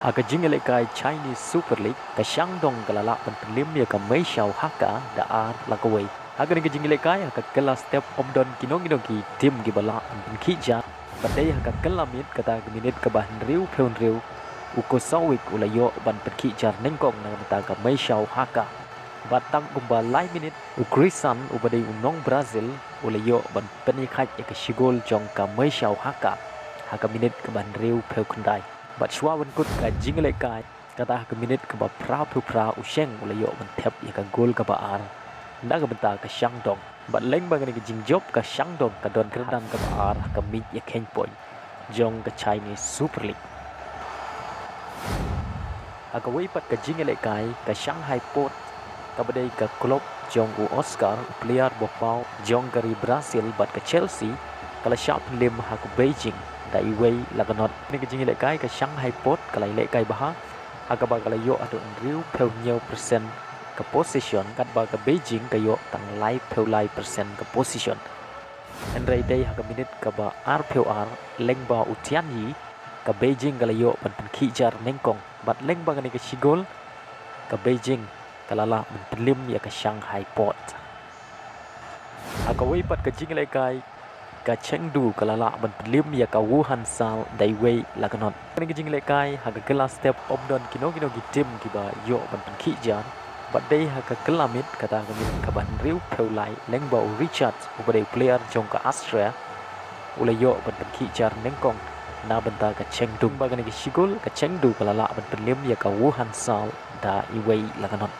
Haka jing Lehkai Chinese Super League ka Shandong kalala pentelim ya ka Shah Haka da ar lakaway. Haka ni ka jing Lehkai haka kala step omdon kinong-kinong tim gibala penkija. Badai haka kala mit kata minit ka bahan riu peun riu uko sawik ulayo ban penkija nengkong na mata ka Shah Haka. Batang umba lai minit ukrisan ubadai unong Brazil ulayo ban penikai ya ka shigol jong ka Shah Haka. Haka minit ka bahan riu peu kendai. Bat shwa wan kut ka jing Lehkai kata ke minit ke ba pra usheng ulayo ban tep ya ka gol ka ba ar nda ka benta ka Shandong bat leng ba ke jing job ka Shandong ka don kredan ka ba ar ka mit ya ken point jong ka Chinese Super League aga wei pat ka jing Lehkai ka Shanghai Port ka badai ka club jong u Oscar player bopau jong dari Brazil bat ka Chelsea kala shap lim ha ka Beijing dai wei laganot ni ka jing Lehkai ka Shanghai Port kala Lehkai bah aga ba kala yo adu riu peu nyau persen ka position kat ba ka Beijing ka yo tang lai peu lai persen ka position en rai dai ha ka minit ka ba ar peu ar leng ba utian yi ka Beijing kala yo pan ki jar nengkong bat leng ba ni ka shigol ka Beijing kala la lim ya ka Shanghai Port aga wei pat ka jing Lehkai ka Chengdu kalala ban lim ya ka Wuhan sal dai wei laganot ni ka jing Lehkai ha ka kala step omdon kino gitim kiba yo ban ki jan bat dai ha ka kelamit kata ka min ka ban riu peulai leng ba Richard ubadai player jong ka Austria ulayo ban ki jar nengkong na benta ka Chengdu ba ka ni shigol ka Chengdu kalala ban lim ya ka Wuhan sal da i wei laganot